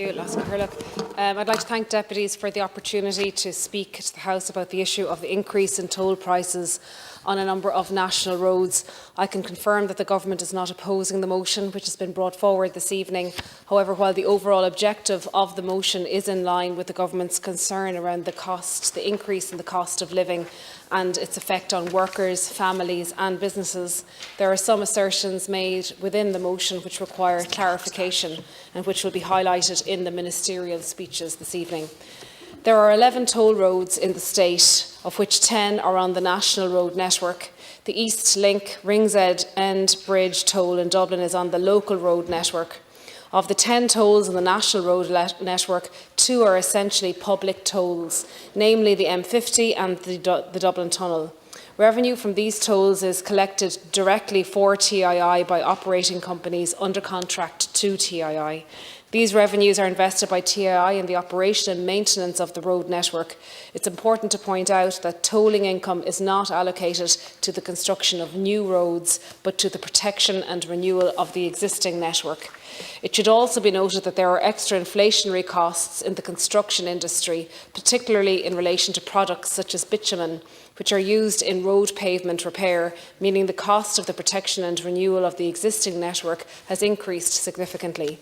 you, Lasca Hurlock. I'd like to thank deputies for the opportunity to speak to the House about the issue of the increase in toll prices on a number of national roads. I can confirm that the Government is not opposing the motion which has been brought forward this evening. However, while the overall objective of the motion is in line with the Government's concern around the increase in the cost of living and its effect on workers, families and businesses, there are some assertions made within the motion which require clarification and which will be highlighted in the ministerial speeches this evening. There are 11 toll roads in the state, of which 10 are on the national road network. The East Link Ringsend Bridge toll in Dublin is on the local road network. Of the 10 tolls on the national road network, 2 are essentially public tolls, namely the M50 and the Dublin Tunnel. Revenue from these tolls is collected directly for TII by operating companies under contract to TII. These revenues are invested by TII in the operation and maintenance of the road network. It's important to point out that tolling income is not allocated to the construction of new roads, but to the protection and renewal of the existing network. It should also be noted that there are extra inflationary costs in the construction industry, particularly in relation to products such as bitumen, which are used in road pavement repair, meaning the cost of the protection and renewal of the existing network has increased significantly.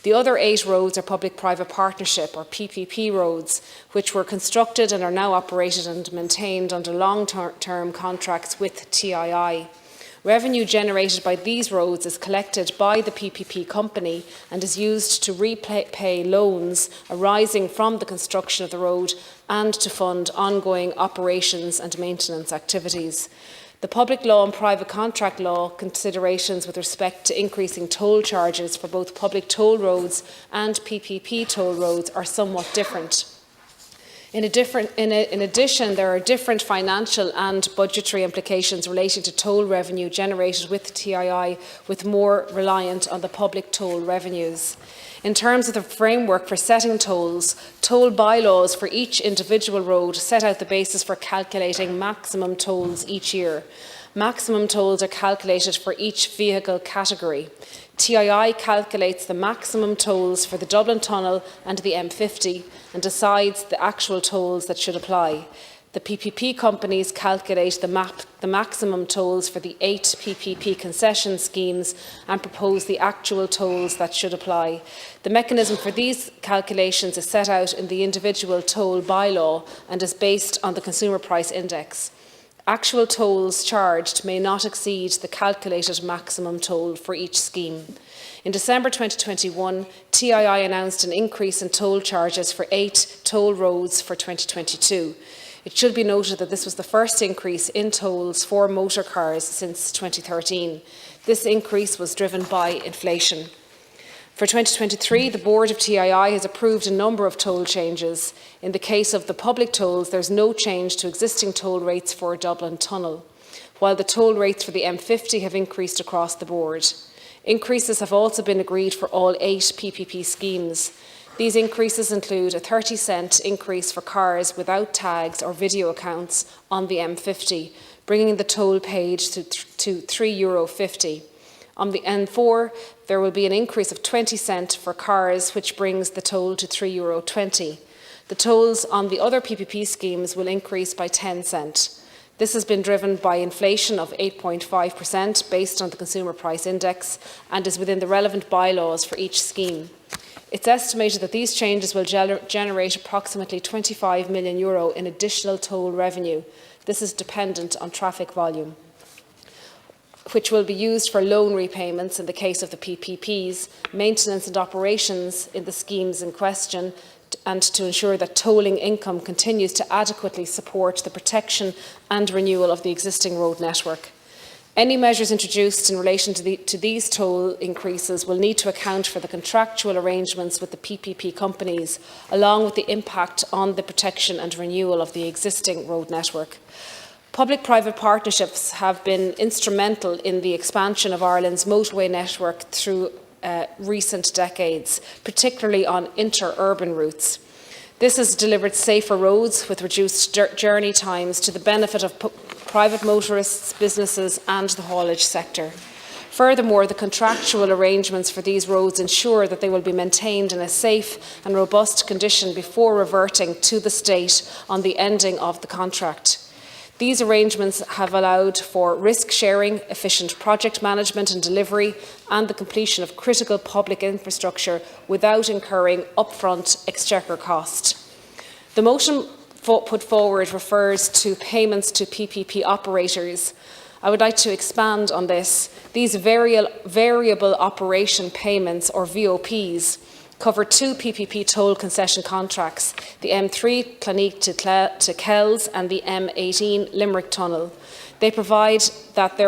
The other 8 roads are public-private partnership, or PPP roads, which were constructed and are now operated and maintained under long-term contracts with TII. Revenue generated by these roads is collected by the PPP company and is used to repay loans arising from the construction of the road and to fund ongoing operations and maintenance activities. The public law and private contract law considerations with respect to increasing toll charges for both public toll roads and PPP toll roads are somewhat different. In addition, there are different financial and budgetary implications relating to toll revenue generated with TII, with more reliant on the public toll revenues. In terms of the framework for setting tolls, toll bylaws for each individual road set out the basis for calculating maximum tolls each year. Maximum tolls are calculated for each vehicle category. TII calculates the maximum tolls for the Dublin Tunnel and the M50 and decides the actual tolls that should apply. The PPP companies calculate the maximum tolls for the 8 PPP concession schemes and propose the actual tolls that should apply. The mechanism for these calculations is set out in the individual toll bylaw and is based on the Consumer Price Index. Actual tolls charged may not exceed the calculated maximum toll for each scheme. In December 2021, TII announced an increase in toll charges for 8 toll roads for 2022. It should be noted that this was the first increase in tolls for motor cars since 2013. This increase was driven by inflation. For 2023, the Board of TII has approved a number of toll changes. In the case of the public tolls, there is no change to existing toll rates for Dublin Tunnel, while the toll rates for the M50 have increased across the board. Increases have also been agreed for all 8 PPP schemes. These increases include a 30-cent increase for cars without tags or video accounts on the M50, bringing the toll paid to €3.50. On the N4, there will be an increase of 20 cents for cars, which brings the toll to €3.20. The tolls on the other PPP schemes will increase by 10 cents. This has been driven by inflation of 8.5% based on the Consumer Price Index and is within the relevant bylaws for each scheme. It's estimated that these changes will generate approximately €25 million in additional toll revenue. This is dependent on traffic volume, which will be used for loan repayments in the case of the PPPs, maintenance and operations in the schemes in question, and to ensure that tolling income continues to adequately support the protection and renewal of the existing road network. Any measures introduced in relation to these toll increases will need to account for the contractual arrangements with the PPP companies, along with the impact on the protection and renewal of the existing road network. Public-private partnerships have been instrumental in the expansion of Ireland's motorway network through recent decades, particularly on inter-urban routes. This has delivered safer roads with reduced journey times to the benefit of private motorists, businesses and the haulage sector. Furthermore, the contractual arrangements for these roads ensure that they will be maintained in a safe and robust condition before reverting to the state on the ending of the contract. These arrangements have allowed for risk-sharing, efficient project management and delivery, and the completion of critical public infrastructure without incurring upfront exchequer cost. The motion put forward refers to payments to PPP operators. I would like to expand on this. These variable operation payments, or VOPs, cover two PPP toll concession contracts, the M3 Clonique to Kells and the M18 Limerick Tunnel. They provide that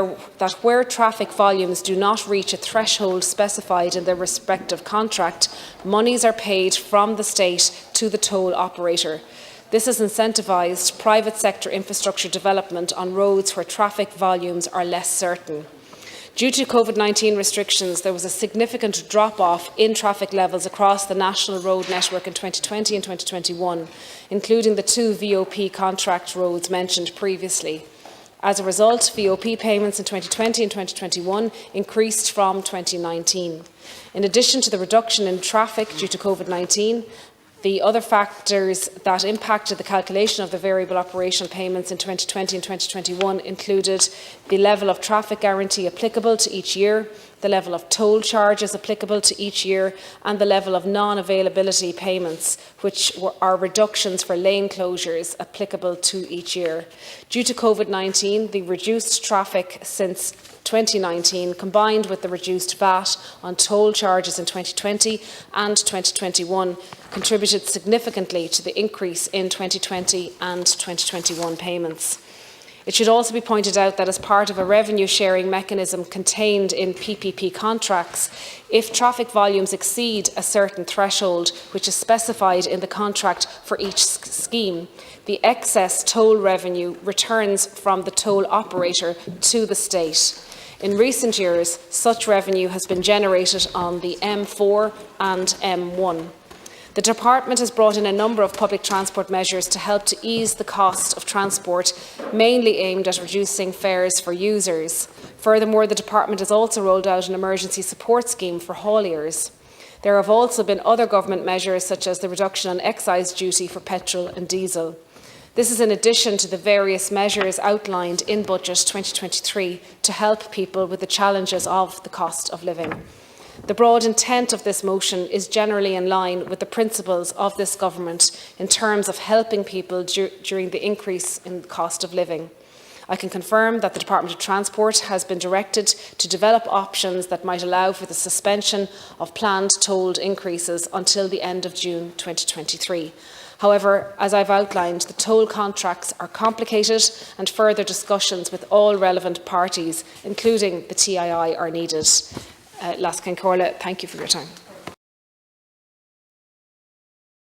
where traffic volumes do not reach a threshold specified in their respective contract, monies are paid from the state to the toll operator. This has incentivised private sector infrastructure development on roads where traffic volumes are less certain. Due to COVID-19 restrictions, there was a significant drop-off in traffic levels across the national road network in 2020 and 2021, including the two VOP contract roads mentioned previously. As a result, VOP payments in 2020 and 2021 increased from 2019. In addition to the reduction in traffic due to COVID-19, the other factors that impacted the calculation of the variable operational payments in 2020 and 2021 included the level of traffic guarantee applicable to each year, the level of toll charges applicable to each year, and the level of non-availability payments, which are reductions for lane closures applicable to each year. Due to COVID-19, the reduced traffic since 2019, combined with the reduced VAT on toll charges in 2020 and 2021, contributed significantly to the increase in 2020 and 2021 payments. It should also be pointed out that as part of a revenue sharing mechanism contained in PPP contracts, if traffic volumes exceed a certain threshold which is specified in the contract for each scheme, the excess toll revenue returns from the toll operator to the state. In recent years, such revenue has been generated on the M4 and M1. The Department has brought in a number of public transport measures to help to ease the cost of transport, mainly aimed at reducing fares for users. Furthermore, the Department has also rolled out an emergency support scheme for hauliers. There have also been other government measures, such as the reduction on excise duty for petrol and diesel. This is in addition to the various measures outlined in Budget 2023 to help people with the challenges of the cost of living. The broad intent of this motion is generally in line with the principles of this government in terms of helping people during the increase in the cost of living. I can confirm that the Department of Transport has been directed to develop options that might allow for the suspension of planned toll increases until the end of June 2023. However, as I've outlined, the toll contracts are complicated and further discussions with all relevant parties, including the TII, are needed. Lascan Corla, thank you for your time.